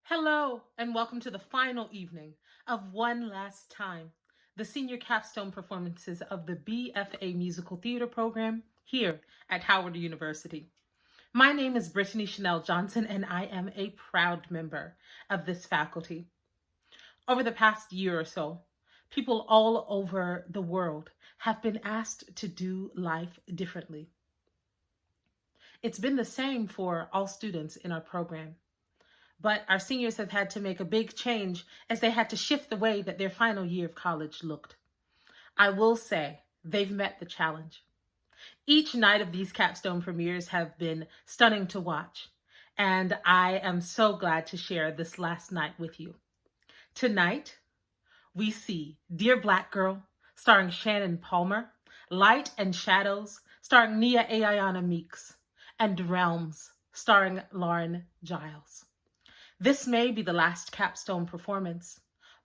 Hello, and welcome to the final evening of One Last Time, the senior capstone performances of the BFA Musical Theater program here at Howard University. My name is Brittany Chanel Johnson, and I am a proud member of this faculty. Over the past year or so, people all over the world have been asked to do life differently. It's been the same for all students in our program. But our seniors have had to make a big change as they had to shift the way that their final year of college looked. I will say they've met the challenge. Each night of these capstone premieres have been stunning to watch, and I am so glad to share this last night with you. Tonight, we see Dear Black Girl, starring Shannon Palmer, Light and Shadows, starring Nia Ayana Meeks, and Realms, starring Lauren Giles. This may be the last capstone performance,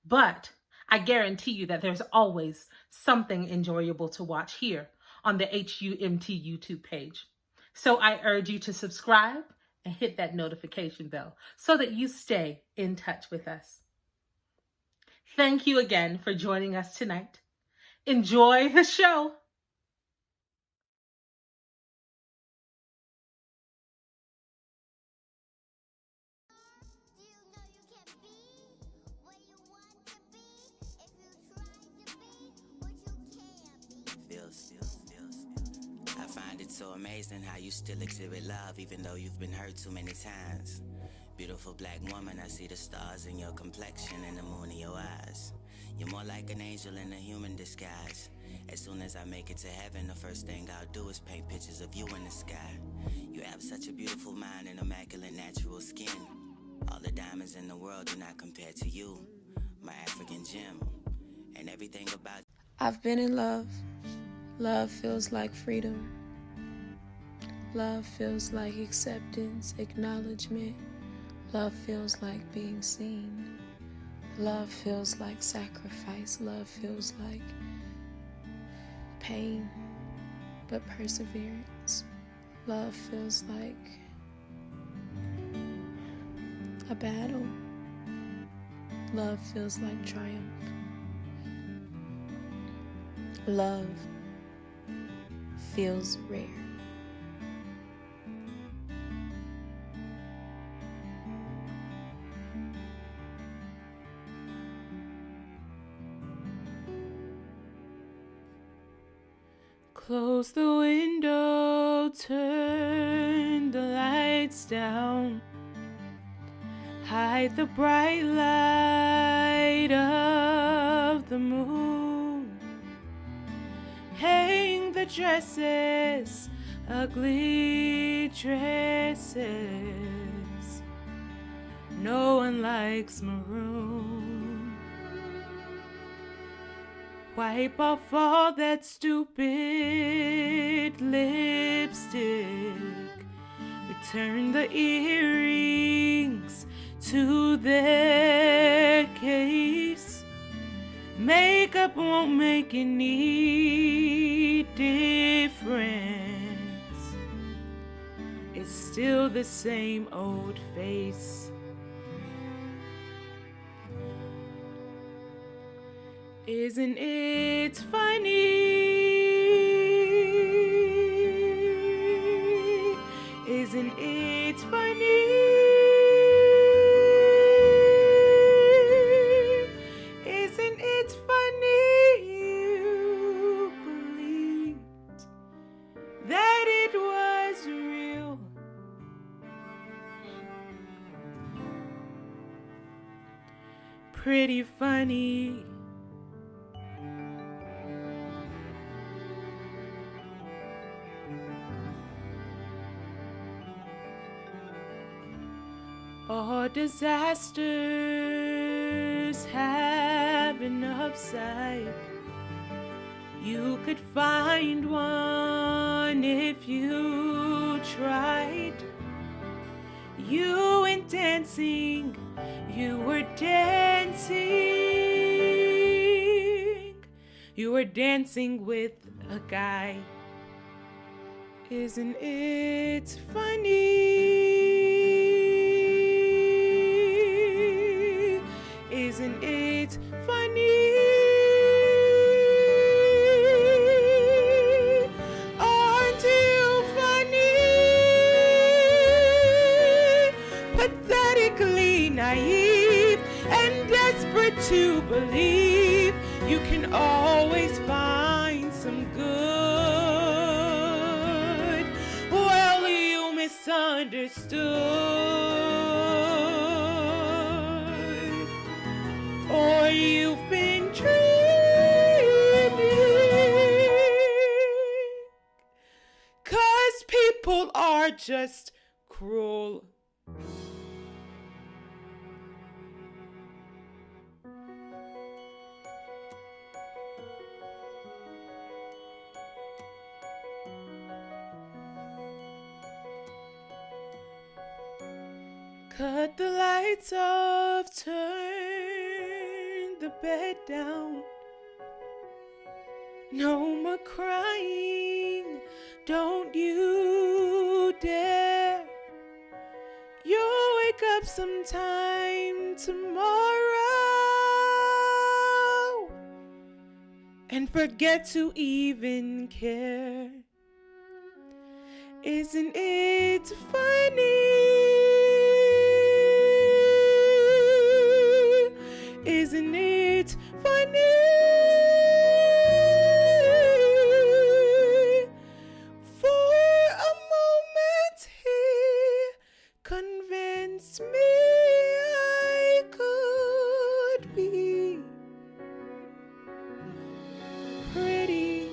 but I guarantee you that there's always something enjoyable to watch here on the HUMT YouTube page. So I urge you to subscribe and hit that notification bell so that you stay in touch with us. Thank you again for joining us tonight. Enjoy the show. I find it so amazing how you still exhibit love even though you've been hurt too many times. Beautiful black woman, I see the stars in your complexion and the moon in your eyes. You're more like an angel in a human disguise. As soon as I make it to heaven, the first thing I'll do is paint pictures of you in the sky. You have such a beautiful mind and immaculate natural skin. All the diamonds in the world do not compare to you, my African gem. And everything about I've been in love. Love feels like freedom. Love feels like acceptance, acknowledgement. Love feels like being seen. Love feels like sacrifice. Love feels like pain, but perseverance. Love feels like a battle. Love feels like triumph. Love feels rare. Close the window, turn the lights down, hide the bright light of the moon, hang the dresses, ugly dresses. No one likes maroon. Wipe off all that stupid lipstick. Return the earrings to their case. Makeup won't make any difference. It's still the same old face. Isn't it funny? Isn't it funny? Isn't it funny you believed that it was real? Pretty funny. All disasters have an upside. You could find one if you tried. You went dancing, you were dancing. You were dancing with a guy. Isn't it funny? Isn't it funny? Aren't you funny? Pathetically naive and desperate to believe you can always find some good. Well, you misunderstood, or you've been dreaming, 'cause people are just cruel. Cut the lights off, turn the bed down. No more crying, don't you dare. You'll wake up sometime tomorrow and forget to even care. Isn't it funny? Isn't it funny? For a moment he convinced me I could be pretty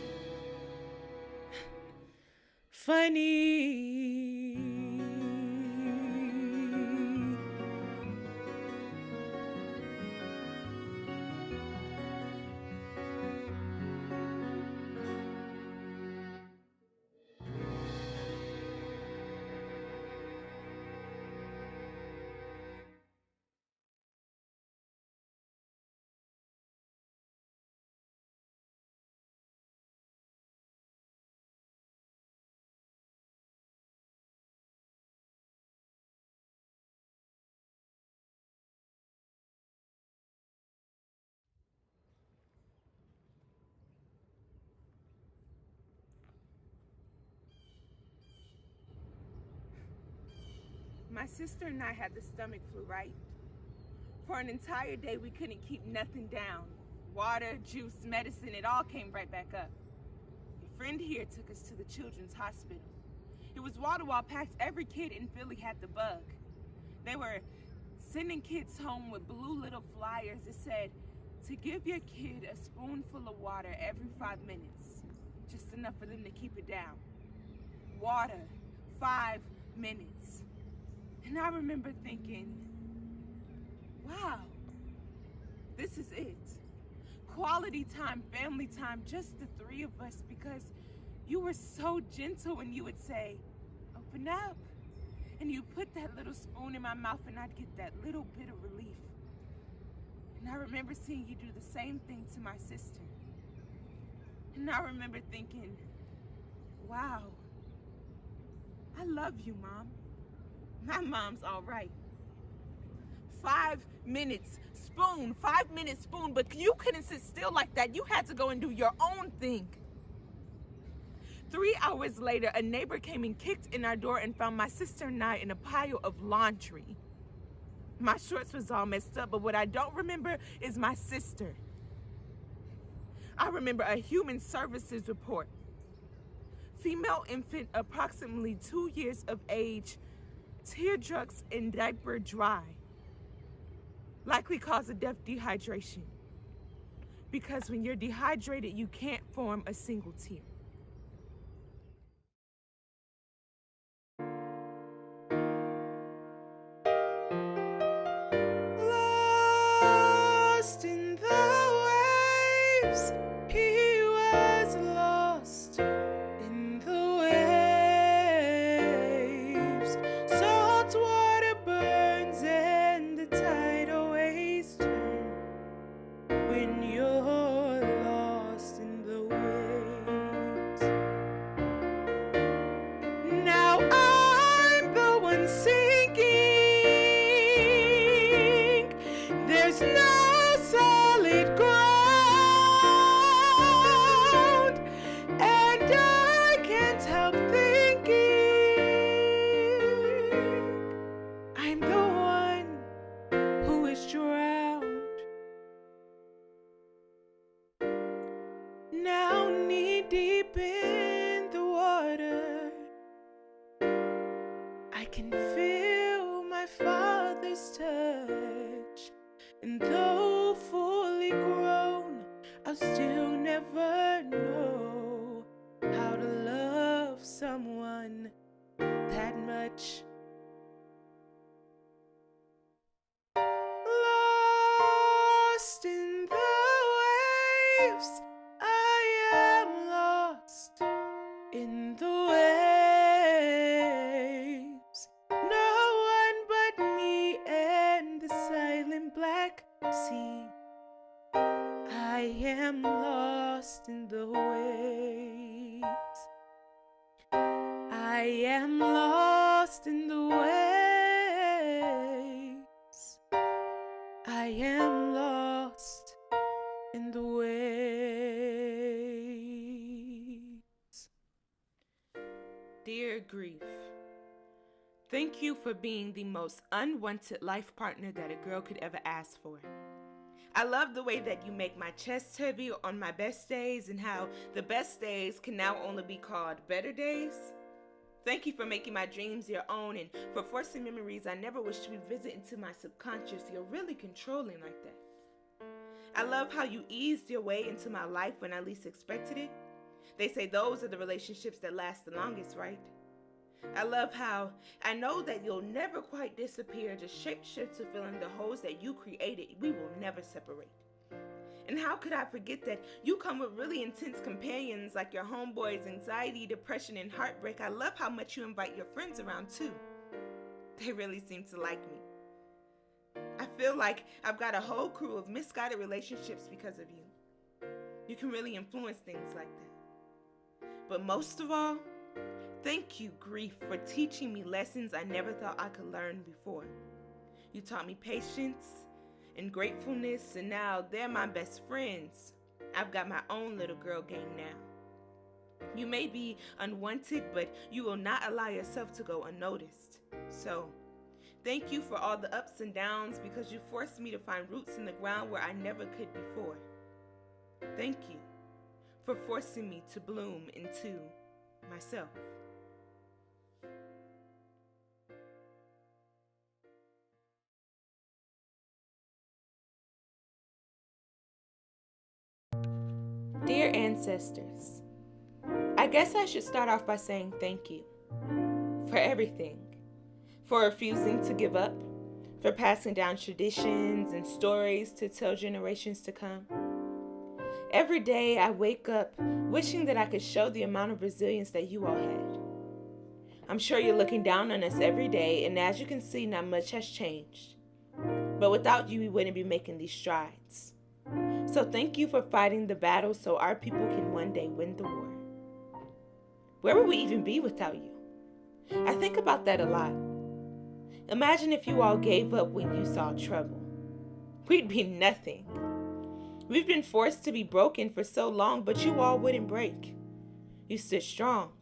funny. My sister and I had the stomach flu, right? For an entire day, we couldn't keep nothing down. Water, juice, medicine, it all came right back up. A friend here took us to the children's hospital. It was wall-to-wall packed. Every kid in Philly had the bug. They were sending kids home with blue little flyers that said to give your kid a spoonful of water every 5 minutes. Just enough for them to keep it down. Water, 5 minutes. And I remember thinking, wow, this is it. Quality time, family time, just the three of us, because you were so gentle when you would say, open up. And you put that little spoon in my mouth and I'd get that little bit of relief. And I remember seeing you do the same thing to my sister. And I remember thinking, wow, I love you, Mom. My mom's all right. 5 minutes, spoon, 5 minutes, spoon, but you couldn't sit still like that. You had to go and do your own thing. 3 hours later, a neighbor came and kicked in our door and found my sister and I in a pile of laundry. My shorts was all messed up, but what I don't remember is my sister. I remember a human services report. Female infant, approximately 2 years of age, tear ducts in diaper dry. Likely cause of death, dehydration. Because when you're dehydrated, you can't form a single tear. Lost in the waves, he was lost in the waves. Salt water burns and the tide always turns when you're lost in the waves. Now I'm the one sinking. There's no can feel my father's touch, and though fully grown, I'll still never know how to love someone that much. Lost in the waves, I am lost in the waves. No one but me and the silent black sea. I am lost in the waves. I am lost in the waves. I am lost in the waves. Dear Grief, thank you for being the most unwanted life partner that a girl could ever ask for. I love the way that you make my chest heavy on my best days, and how the best days can now only be called better days. Thank you for making my dreams your own, and for forcing memories I never wish to revisit into my subconscious. You're really controlling like that. I love how you eased your way into my life when I least expected it. They say those are the relationships that last the longest, right? I love how I know that you'll never quite disappear, just shapeshift to fill in the holes that you created. We will never separate. And how could I forget that you come with really intense companions like your homeboys, anxiety, depression, and heartbreak. I love how much you invite your friends around too. They really seem to like me. I feel like I've got a whole crew of misguided relationships because of you. You can really influence things like that. But most of all, thank you, Grief, for teaching me lessons I never thought I could learn before. You taught me patience and gratefulness, and now they're my best friends. I've got my own little girl gang now. You may be unwanted, but you will not allow yourself to go unnoticed. So, thank you for all the ups and downs, because you forced me to find roots in the ground where I never could before. Thank you for forcing me to bloom into myself. Dear ancestors, I guess I should start off by saying thank you for everything, for refusing to give up, for passing down traditions and stories to tell generations to come. Every day I wake up wishing that I could show the amount of resilience that you all had. I'm sure you're looking down on us every day, and as you can see, not much has changed. But without you, we wouldn't be making these strides. So thank you for fighting the battle so our people can one day win the war. Where would we even be without you? I think about that a lot. Imagine if you all gave up when you saw trouble. We'd be nothing. We've been forced to be broken for so long, but you all wouldn't break. You stood strong.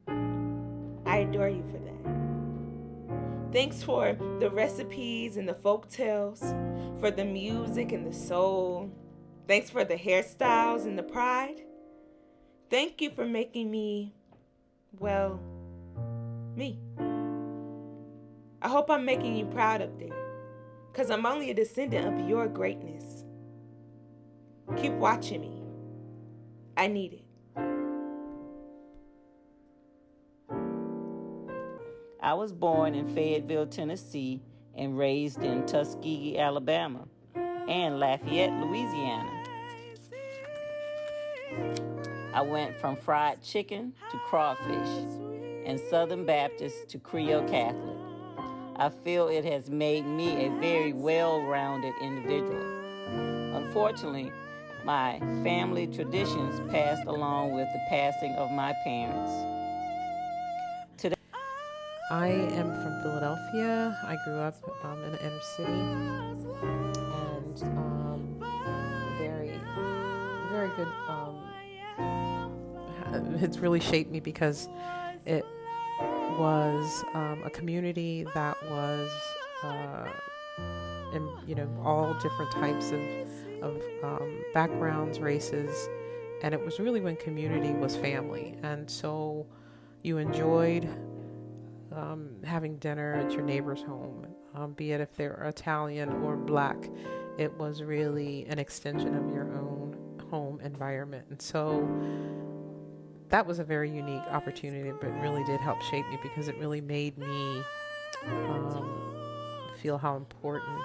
I adore you for that. Thanks for the recipes and the folk tales, for the music and the soul. Thanks for the hairstyles and the pride. Thank you for making me, well, me. I hope I'm making you proud up there, because I'm only a descendant of your greatness. Keep watching me. I need it. I was born in Fayetteville, Tennessee, and raised in Tuskegee, Alabama, and Lafayette, Louisiana. I went from fried chicken to crawfish, and Southern Baptist to Creole Catholic. I feel it has made me a very well-rounded individual. Unfortunately, my family traditions passed along with the passing of my parents. I am from Philadelphia. I grew up in the inner city, and very, very good. It's really shaped me because it was a community that was, in all different types of backgrounds, races, and it was really when community was family, and so you enjoyed having dinner at your neighbor's home, be it if they're Italian or Black. It was really an extension of your own home environment. And so that was a very unique opportunity, but really did help shape me because it really made me feel how important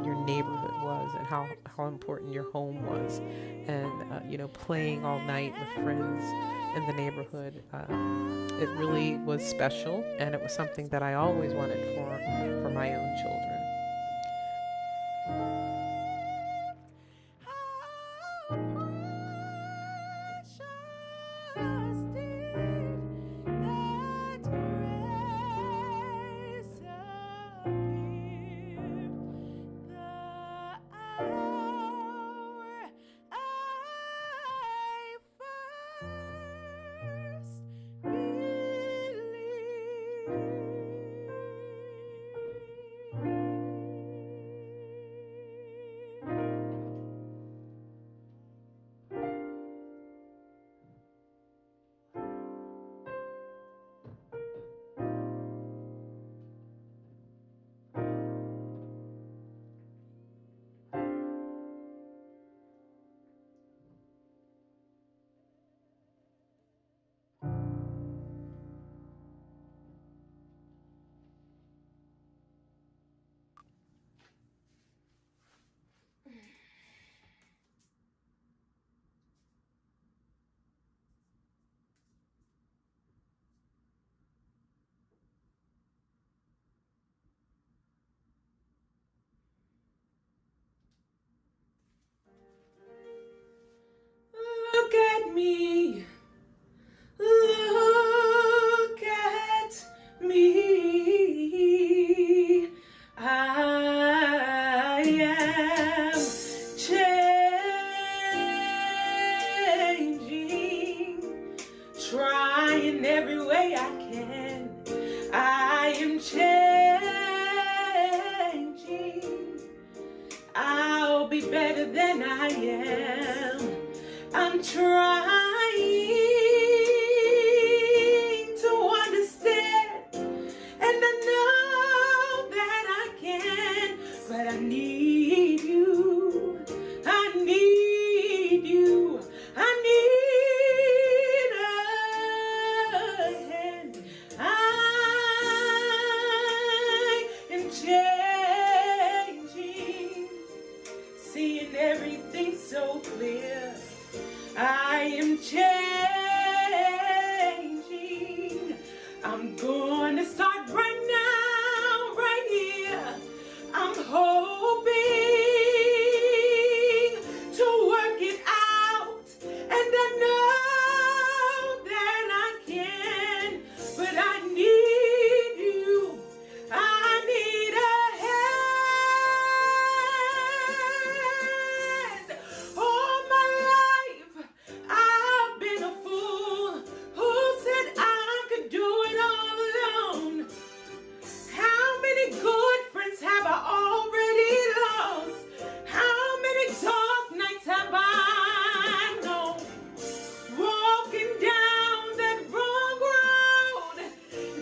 your neighborhood was and how important your home was. And, playing all night with friends in the neighborhood, it really was special, and it was something that I always wanted for my own children. Look at me. Look at me. I am changing, trying every way I can. I am changing. I'll be better than I am. I'm trying to understand, and I know that I can, but I need you. I need you. I need a hand. I am changing, seeing everything so clear. I am changing. I'm going to start right now, right here. I'm hoping to work it out, and I know that I can, but I need you. I need a hand. All my life I've been a fool who said I could do it all alone. How many good friends have I already lost? How many dark nights have I known? Walking down that wrong road,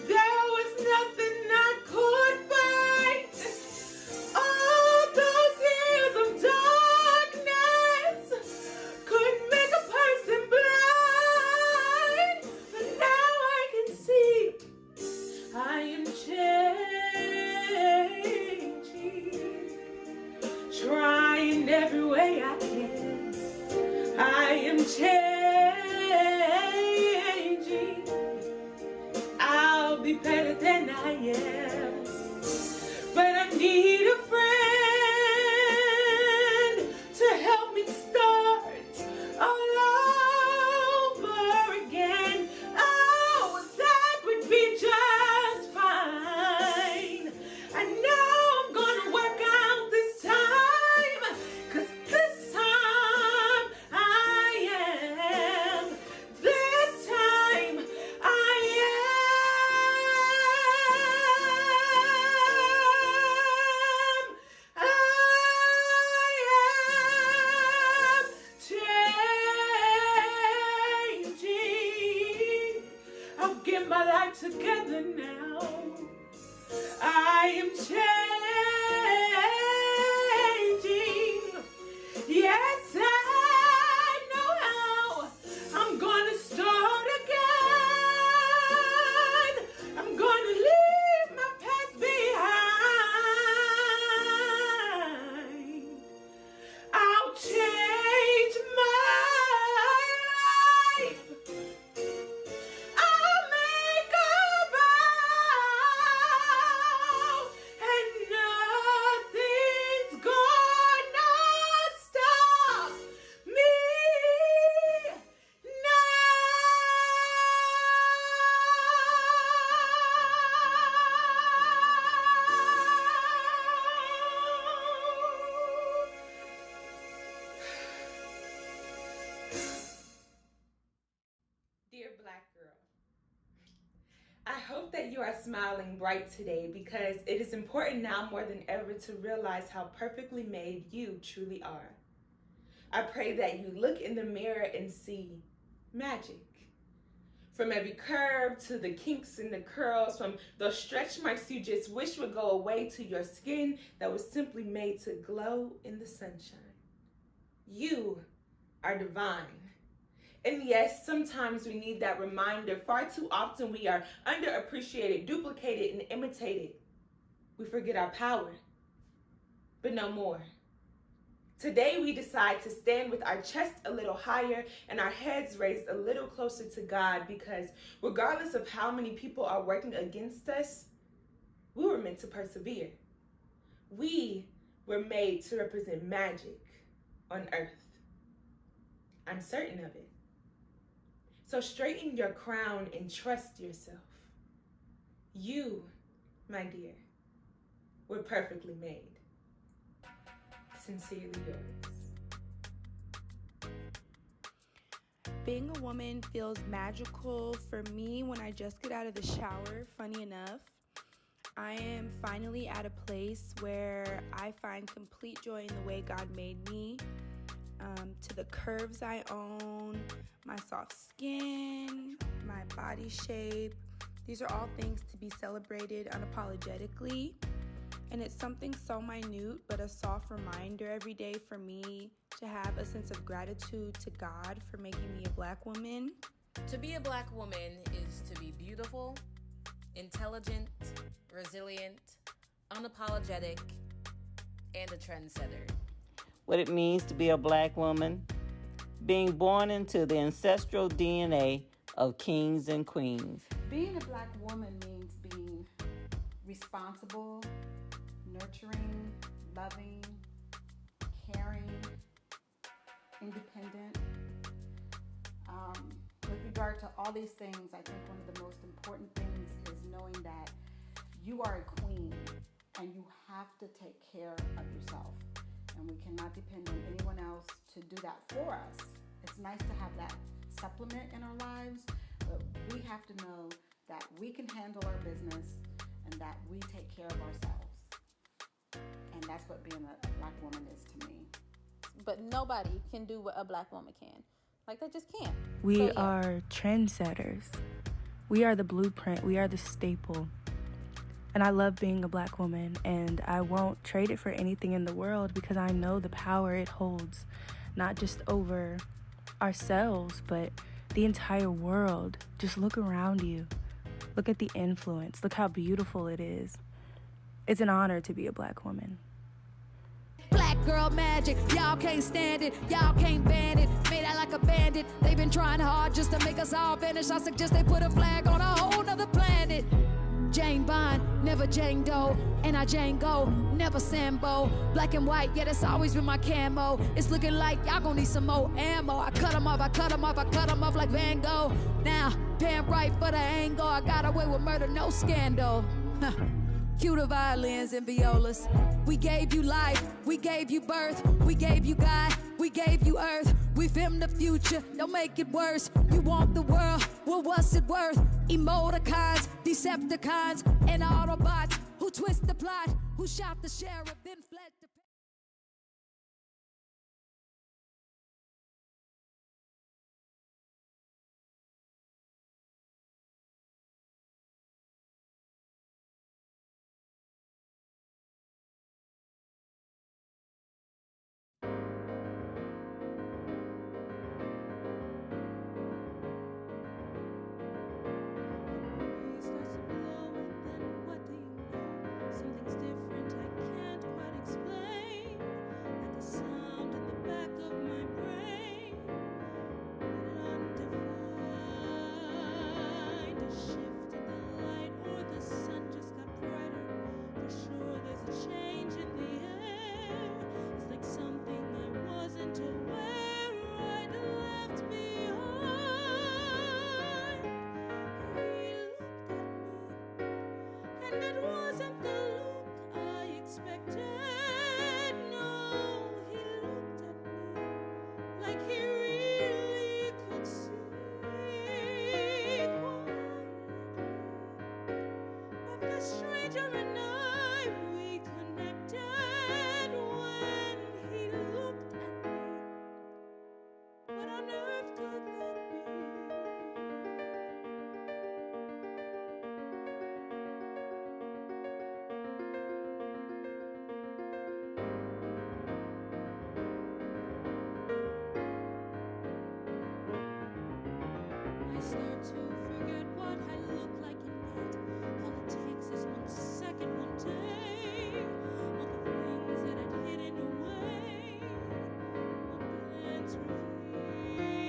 there was nothing I could find. All those years of darkness could make a person blind, but now I can see I am changing, trying every way I can. I am changing. I'll be better than I am, but I need a friend to help me start all over again. Oh, that would be just fine. I know I'm gonna work out this time, 'cause this time I am. This time I am changing. I'll get my life together now. am changing. Yes, I know how. I'm gonna start again. I'm gonna leave my past behind. I'll change my life. I'll make a vow, and nothing's gonna stop me Dear Black girl, I hope that you are smiling bright today because it is important now more than ever to realize how perfectly made you truly are. I pray that you look in the mirror and see magic. From every curve to the kinks and the curls, from those stretch marks you just wish would go away to your skin that was simply made to glow in the sunshine. You are divine. And yes, sometimes we need that reminder. Far too often we are underappreciated, duplicated, and imitated. We forget our power, but no more. Today we decide to stand with our chest a little higher and our heads raised a little closer to God, because regardless of how many people are working against us, we were meant to persevere. We were made to represent magic on earth. I'm certain of it. So straighten your crown and trust yourself. You, my dear, were perfectly made. Sincerely yours. Being a woman feels magical for me when I just get out of the shower. Funny enough, I am finally at a place where I find complete joy in the way God made me, to the curves I own, my soft skin, my body shape. These are all things to be celebrated unapologetically. And it's something so minute, but a soft reminder every day for me to have a sense of gratitude to God for making me a Black woman. To be a Black woman is to be beautiful, intelligent, resilient, unapologetic, and a trendsetter. What it means to be a Black woman: being born into the ancestral DNA of kings and queens. Being a Black woman means being responsible, nurturing, loving, caring, independent. With regard to all these things, I think one of the most important things is knowing that you are a queen and you have to take care of yourself. And we cannot depend on anyone else to do that for us. It's nice to have that supplement in our lives, but we have to know that we can handle our business and that we take care of ourselves. And that's what being a Black woman is to me. But nobody can do what a Black woman can. Like, they just can't. We are trendsetters. We are the blueprint. We are the staple. And I love being a Black woman, and I won't trade it for anything in the world because I know the power it holds, not just over ourselves, but the entire world. Just look around you. Look at the influence. Look how beautiful it is. It's an honor to be a Black woman. Black girl magic, y'all can't stand it, y'all can't ban it. Made out like a bandit, they've been trying hard just to make us all vanish. I suggest they put a flag on a whole nother planet. Jane Bond, never Jane Doe, and I Django, never Sambo. Black and white, yeah, that's always been my camo. It's looking like y'all gon' need some more ammo. I cut 'em off, I cut 'em off, I cut 'em off like Van Gogh. Now, damn right for the angle, I got away with murder, no scandal. Cue the violins and violas. We gave you life, we gave you birth, we gave you God, we gave you earth. We filmed the future, don't make it worse. You want the world, well what's it worth? Emoticons, Decepticons, and Autobots who twist the plot, who shot the sheriff, then fled to And it wasn't the look I expected. No, he looked at me like he really could see quietly. But the stranger and I, we connected when he looked at me. What on earth could that be? I start to forget what I look like, and yet all it takes is 1 second, one day. All the things that I'd hidden away, one glance relieves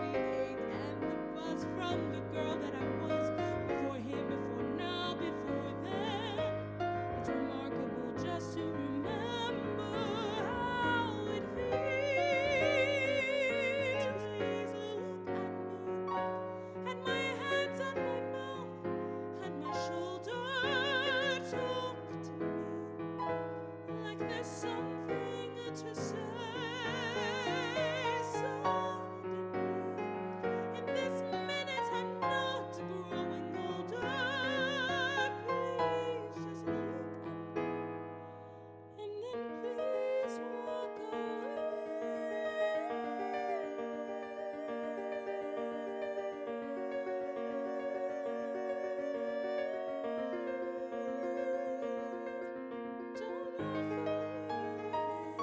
the ache and the buzz from the girl that I was before him, before now, before then. It's remarkable just to remember how it feels. Please look at me, at my hands, at my mouth, at my shoulder. Talk to me like there's something to say. Suddenly, in this minute, I'm not growing older. Please just look at me, and then please walk Don't offer your hand.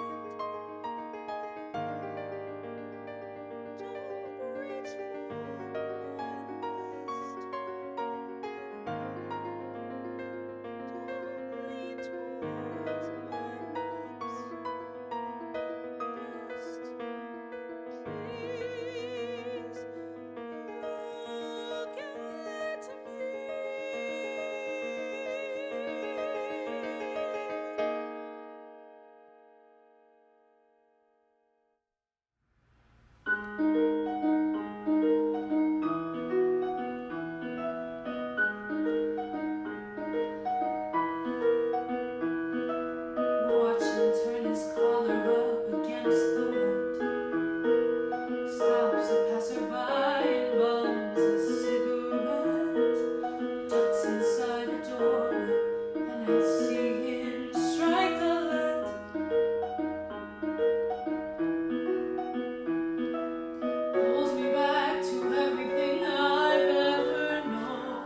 Don't reach for my wrist. Don't lean towards my lips. Just please look at me. Watch him turn his collar up against the wind. Stops a passerby and bums a cigarette. Ducks inside a doorway, and I see him strike a light. Pulls me back to everything I've ever known.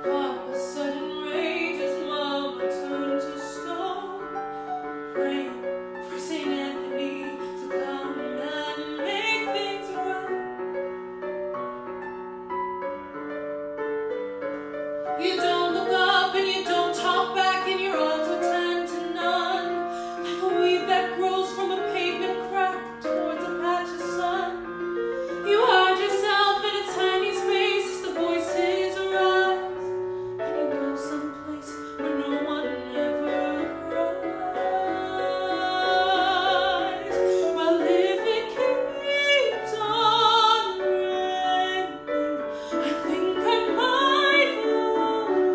Papa sudden rage as Mama turned to stone. Praying for St. Anthony to come and make things right. You don't look up and you don't talk back, and your odds are 10 to none. Like a weed that grows from a pavement crack towards a patch of sun. You hide yourself in a tiny space as the voices arise, and you go someplace where no one ever cries. Well, if it keeps on raining, I think I might float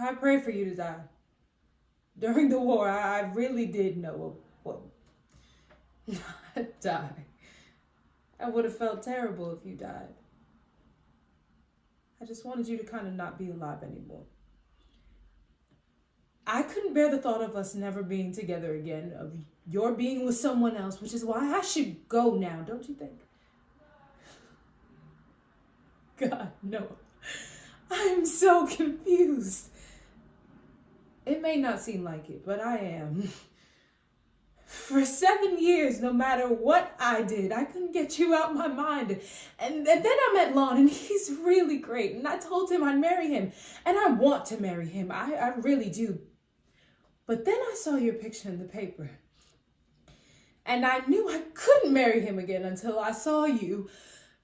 I prayed for you to die. During the war, I really did know what not die. I would have felt terrible if you died. I just wanted you to kind of not be alive anymore. I couldn't bear the thought of us never being together again, of your being with someone else, which is why I should go now, don't you think? God, no. I am so confused. It may not seem like it, but I am. For 7 years, no matter what I did, I couldn't get you out my mind. And then I met Lon, and he's really great. And I told him I'd marry him. And I want to marry him. I really do. But then I saw your picture in the paper. And I knew I couldn't marry him again until I saw you.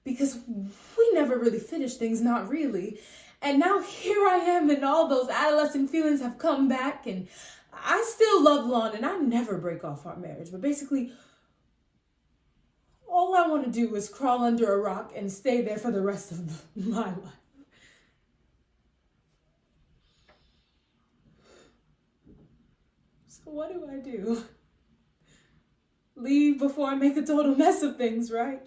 Because we never really finished things, not really. And now here I am, and all those adolescent feelings have come back. And I still love Lon, and I never break off our marriage. But basically, all I want to do is crawl under a rock and stay there for the rest of my life. So what do I do? Leave before I make a total mess of things, right?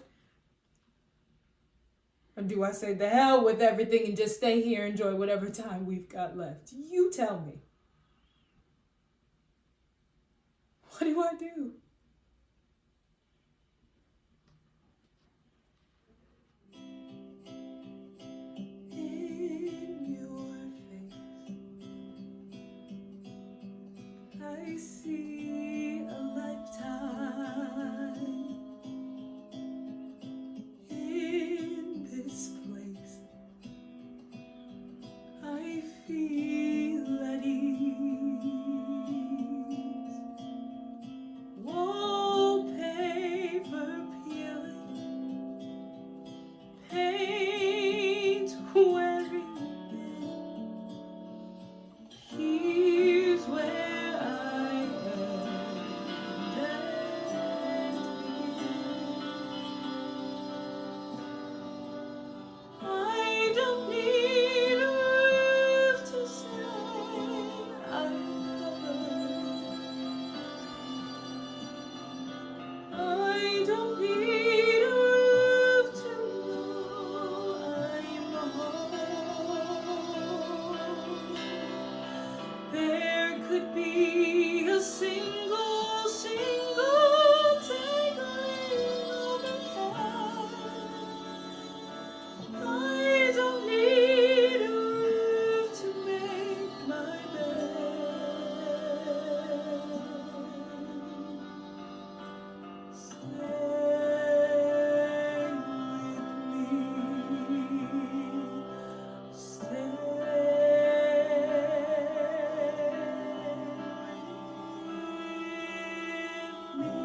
Or do I say the hell with everything and just stay here, enjoy whatever time we've got left? You tell me. What do I do? In your face, I see a lifetime. In this place, I feel at ease. Wallpaper peeling, paint wearing thin. Here's where I I don't need a roof to say I'm covered. I don't need a roof to know I'm home. There could be a single tangling overhead. I don't need a roof to make my bed. Stay with me.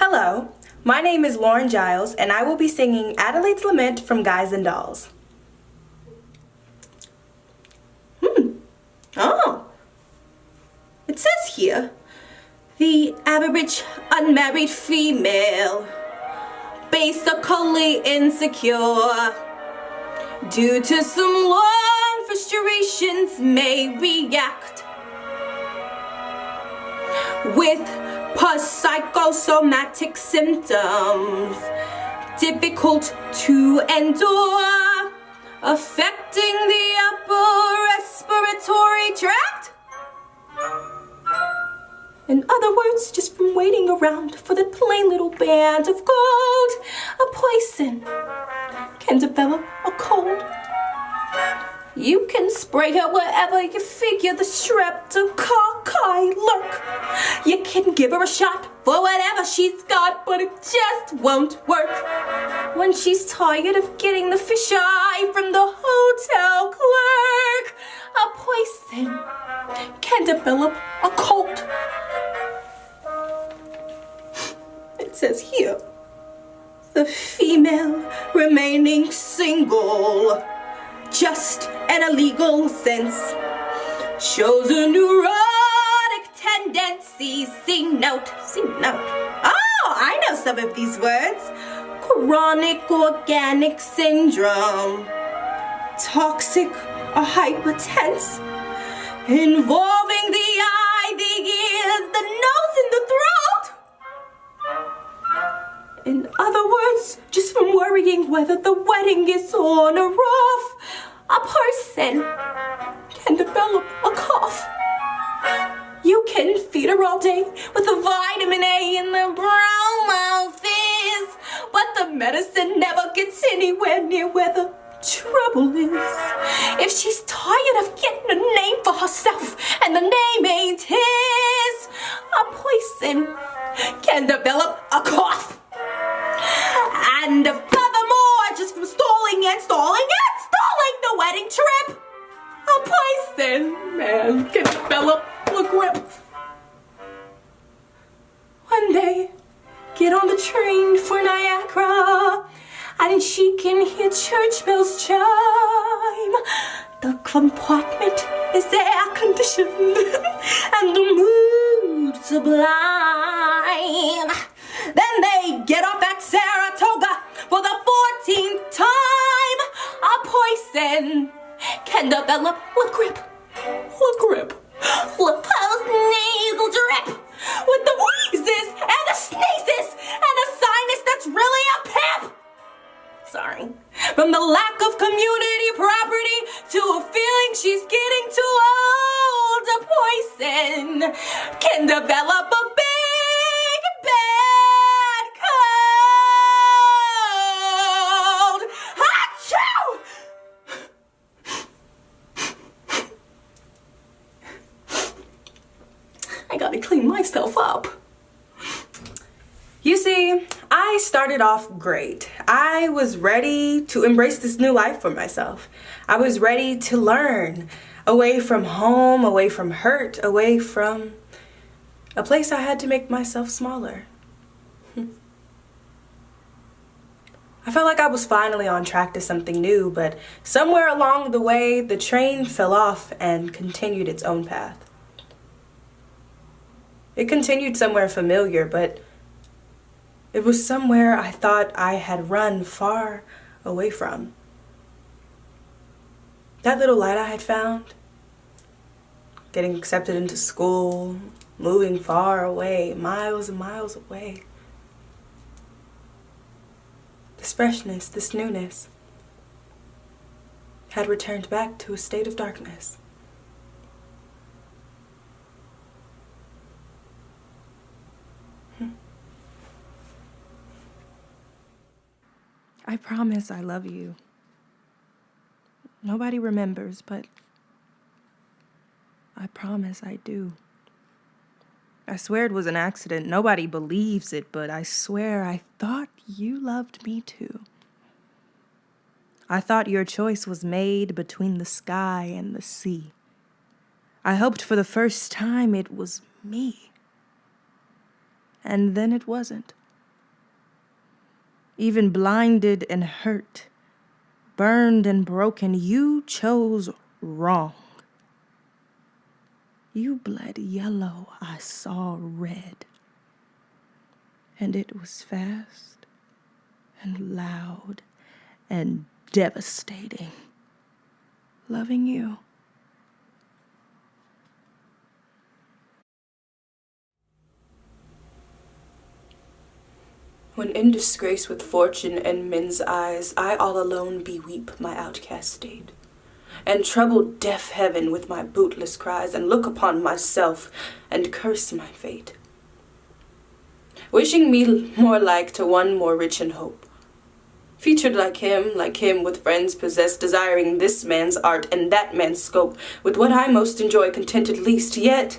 Hello, my name is Lauren Giles, and I will be singing Adelaide's Lament from Guys and Dolls. Oh, it says here, the average unmarried female, basically insecure, due to some long frustrations may react with psychosomatic symptoms difficult to endure, affecting the upper respiratory tract. In other words, just from waiting around for the plain little band of gold, a poison can develop a cold. You can spray her wherever you figure the streptococci lurk. You can give her a shot for whatever she's got, but it just won't work. When she's tired of getting the fisheye from the hotel clerk, a poison can develop a cold. It says here, the female remaining single, just an illegal sense, shows a neurotic tendency. See note. Oh, I know some of these words. Chronic organic syndrome, toxic or hypertense, involving the eye, the ears, the nose, and the throat. In other words, just from worrying whether the wedding is on or off, a person can develop a cough. You can feed her all day with the vitamin A and the bromo fizz, but the medicine never gets anywhere near where the trouble is. If she's tired of getting a name for herself and the name ain't his, a poison can develop a cough. And furthermore, just from stalling the wedding trip, a poison man can develop a grip. One day, get on the train for Niagara, and she can hear church bells chime. The compartment is air conditioned, and the mood sublime. Then they get off at Saratoga for the 14th time. A poison can develop a grip. Lapose nasal drip with the wheezes and the sneezes and a sinus that's really a pip. Sorry. From the lack of community property to a feeling she's getting too old, a poison can develop a big bad cold. Achoo! I gotta clean myself up. You see, I started off great. I was ready to embrace this new life for myself. I was ready to learn, away from home, away from hurt, away from a place I had to make myself smaller. I felt like I was finally on track to something new, but somewhere along the way, the train fell off and continued its own path. It continued somewhere familiar, but it was somewhere I thought I had run far away from. That little light I had found, getting accepted into school, moving far away, miles and miles away. This freshness, this newness, had returned back to a state of darkness. I promise I love you. Nobody remembers, but I promise I do. I swear it was an accident. Nobody believes it, but I swear I thought you loved me too. I thought your choice was made between the sky and the sea. I hoped for the first time it was me. And then it wasn't. even blinded and hurt, burned and broken, you chose wrong. You bled yellow, I saw red. And it was fast and loud and devastating, loving you. When in disgrace with fortune and men's eyes, I all alone beweep my outcast state, and trouble deaf heaven with my bootless cries, and look upon myself and curse my fate, wishing me more like to one more rich in hope, featured like him with friends possessed, desiring this man's art and that man's scope, with what I most enjoy contented least, yet,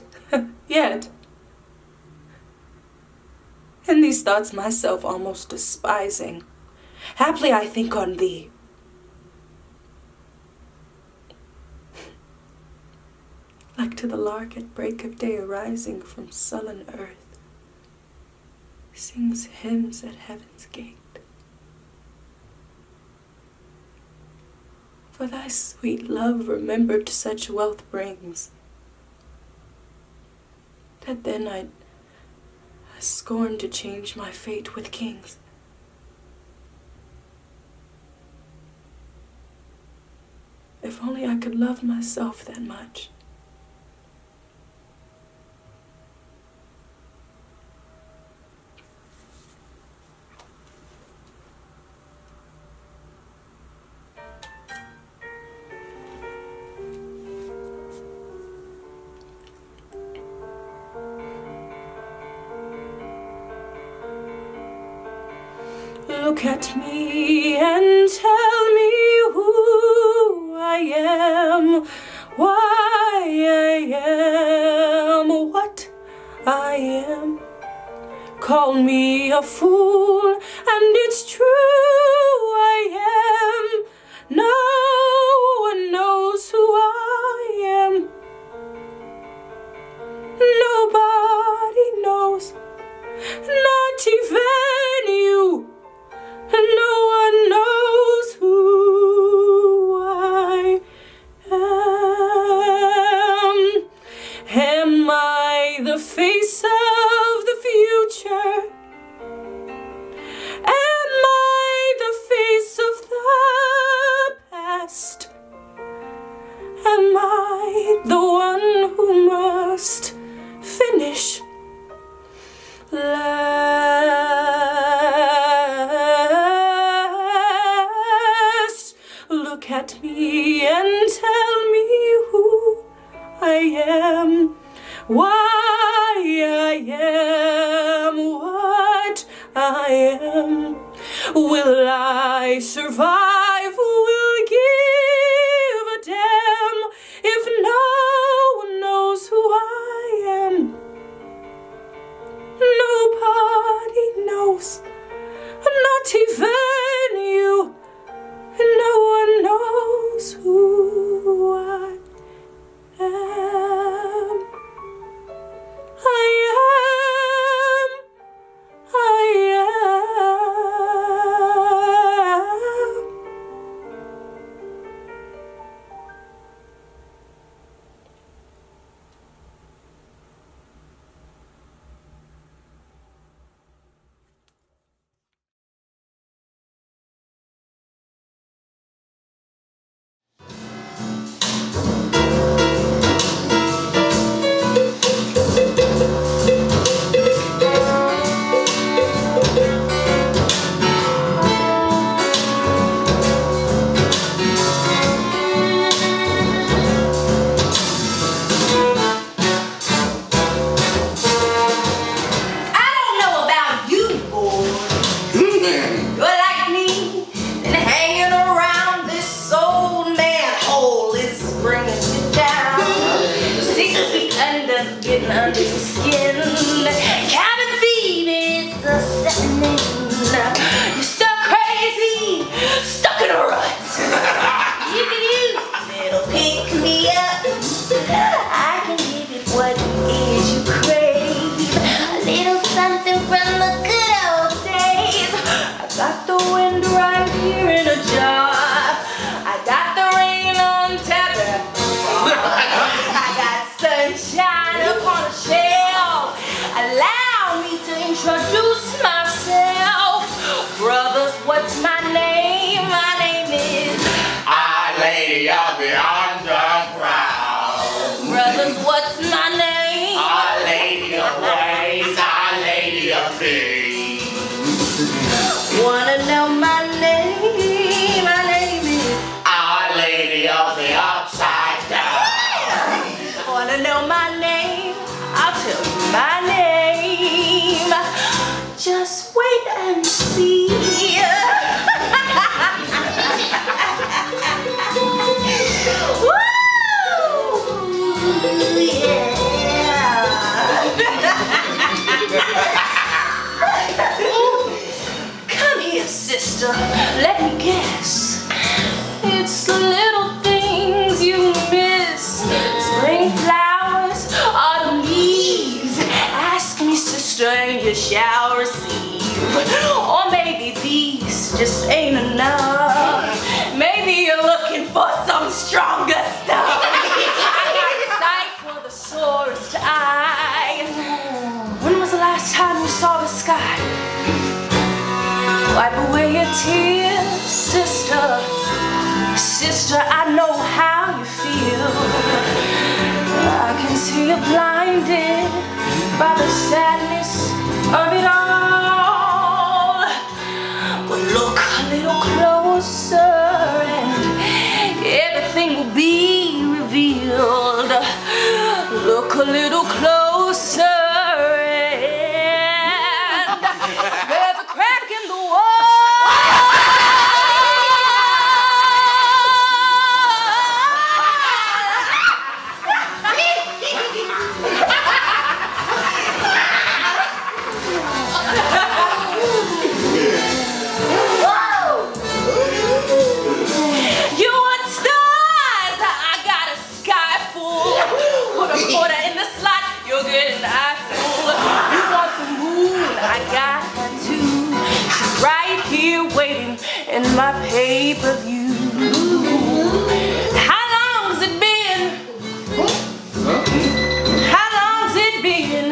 in these thoughts myself almost despising, haply I think on thee. Like to the lark at break of day arising from sullen earth, sings hymns at heaven's gate. For thy sweet love remembered such wealth brings, that then I scorn to change my fate with kings. If only I could love myself that much. Look at me and tell me who I am, why I am, what I am. Call me a fool, and it's true I am. No one knows who I am. Nobody knows, not even you. No one knows who I am. Am I the face of the future? Am I the face of the past? Am I the one who must finish last? Look at me and tell me who I am, why I am, what I am. Will I survive? Will give a damn if no one knows who I am. Nobody knows, not even you. No one knows who I am. I am. Bringing 'cause what's my name? Our Lady of Ways, Our Lady of Things. Wanna know my name? My name is Our Lady of the Upside Down. Wanna know my name? I'll tell you my name. Just wait and see. Woo! Come here, sister. Let me guess. It's the little things you miss. Spring flowers, autumn leaves. Ask me, sister, and you shall receive. Or maybe these just ain't enough. Maybe you're looking for some stronger stuff. I got sight for the sorest eye. When was the last time you saw the sky? Wipe away your tears, sister. Sister, I know how you feel. I can see you blinded by the sadness of it all. But look a little closer and everything will be revealed. Look a little closer and there's a crack in the wall. You want stars? I got a sky full. Put a quarter in the slot, you'll get an eye full. You want the moon? I got her too. She's right here waiting in my pay-per-view. How long's it been? How long's it been?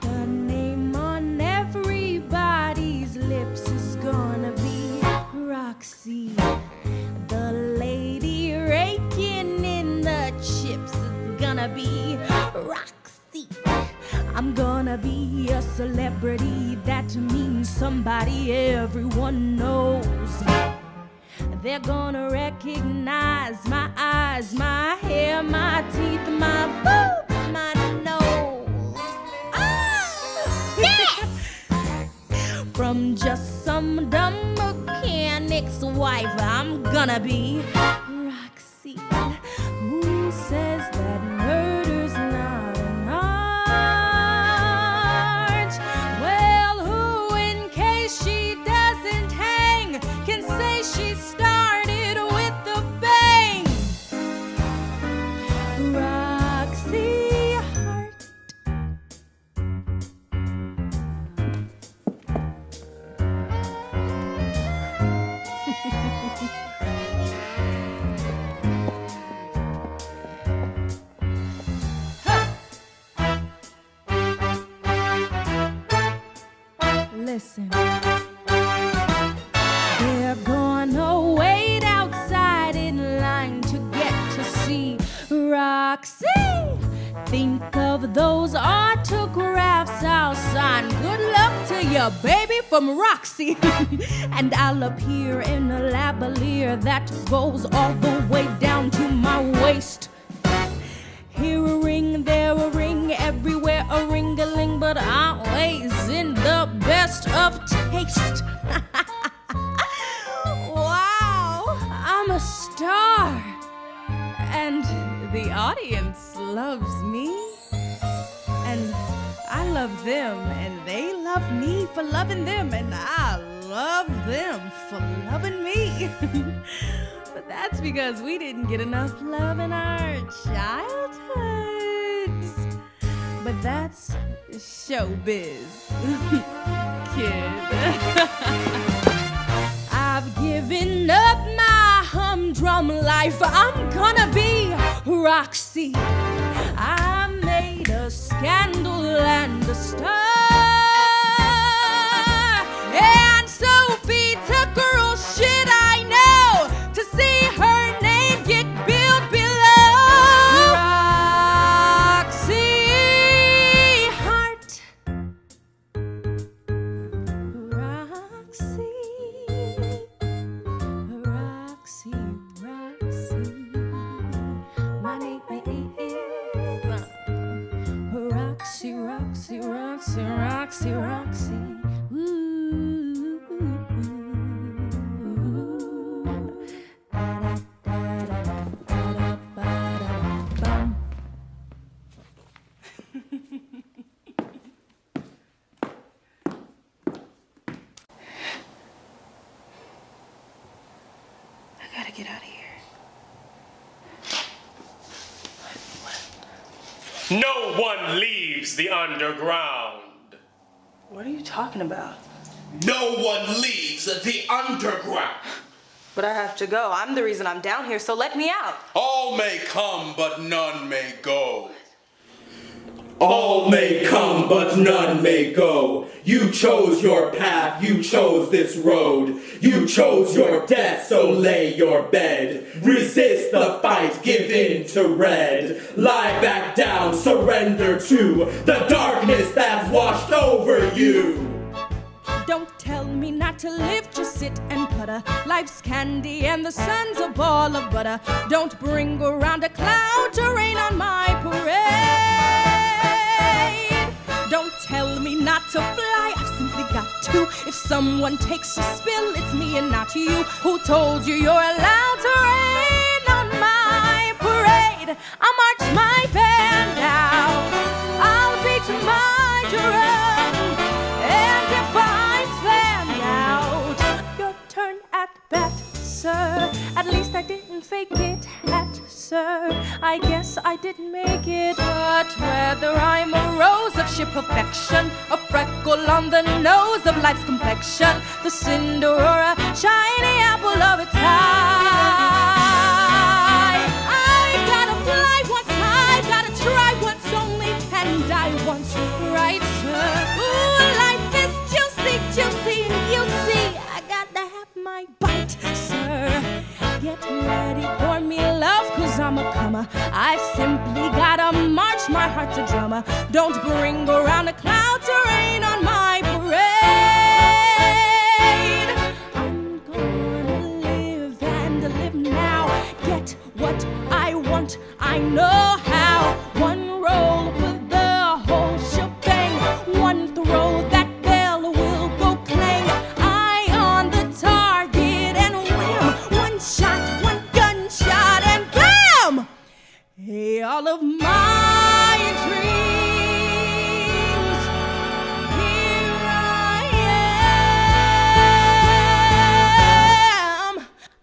The name on everybody's lips is gonna be Roxy. The lady raking in the chips is gonna be Roxy. I'm gonna be a celebrity, that means somebody everyone knows. They're gonna recognize my eyes, my hair, my teeth, my boobs, my nose. Yes! From just some dumb mechanic's wife, I'm gonna be Roxy. Who says that murder's not an art? Well, who, in case she doesn't hang, can say she started with a bang? Roxy Hart. Listen, they're gonna wait outside in line to get to see Roxy. Think of those autographs I'll sign. Good luck to you, baby, from Roxy. And I'll appear in a lavalier that goes all the way down to my waist. Here a ring, there a ring, everywhere a ring-a-ling, but always in the best of taste. And the audience loves me. And I love them, and they love me for loving them, and I love them for loving me. But that's because we didn't get enough love in our childhoods. But that's showbiz, kid. I've given up my humdrum life. I'm gonna be Roxy. I made a scandal and a star. And Sophie Tucker shit I know to see her name get billed below. Roxy Hart. Roxy. Roxy, Roxy. My name is Roxy, Roxy, Roxy, Roxy, Roxy. Ooh, ooh, ooh. Da-da-da-da-da-da-da-bum. I gotta get out of here. No one leaves the underground. What are you talking about? No one leaves the underground. But I have to go. I'm the reason I'm down here, so let me out. All may come, but none may go. All may come, but none may go. You chose your path, you chose this road. You chose your death, so lay your bed. Resist the fight, give in to red. Lie back down, surrender to the darkness that's washed over you. Don't tell me not to live, just sit and putter. Life's candy and the sun's a ball of butter. Don't bring around a cloud to rain on my parade. Don't tell me not to fly, I've simply got to. If someone takes a spill, it's me and not you. Who told you you're allowed to rain on my parade? I'll march my band out, I'll beat my drum. And if I'm fanned out, your turn at bat, sir. At least I didn't fake it, sir. I guess I didn't make it, but whether I'm a rose of sheer perfection, a freckle on the nose of life's complexion, the cinder or a shiny apple of its eye, I gotta fly once, I gotta try once only, and I once right, sir. Ooh, life is juicy, juicy, you see, I gotta have my bite, sir. Get ready for me, love, cause I'm a comer. I've simply gotta march my heart to drummer. Don't bring around a cloud to rain on my parade. I'm gonna live and live now. Get what I want, I know how. One roll with the whole shebang. One throw, that bell will go clang. Eye on the target and wham. One shot, one gunshot and bam! Hey, all of my dreams, here I am.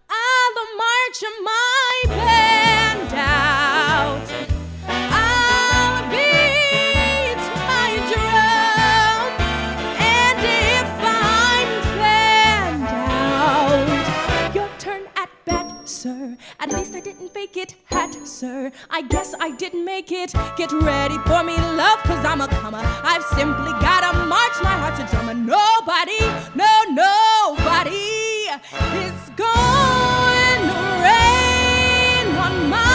I'll march my band out, I'll beat my drum, and if I'm fanned out, your turn at bat, sir. At least I didn't fake it, sir. I guess I didn't make it. Get ready for me, love, cause I'm a comer. I've simply gotta march my heart to drummer. Nobody, no, nobody is going to rain on my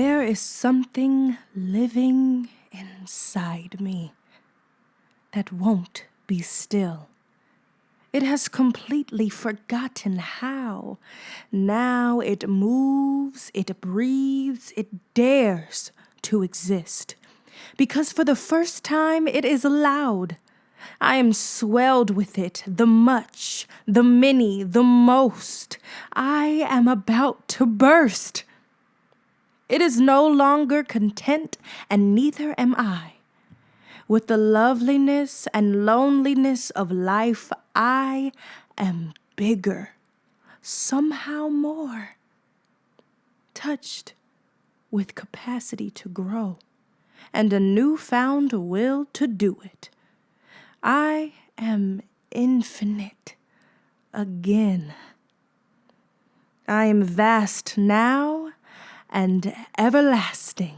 There is something living inside me that won't be still. It has completely forgotten how. Now it moves, it breathes, it dares to exist. Because for the first time it is loud. I am swelled with it, the much, the many, the most. I am about to burst. It is no longer content, and neither am I. With the loveliness and loneliness of life, I am bigger, somehow more, touched with capacity to grow and a newfound will to do it. I am infinite again. I am vast now and everlasting.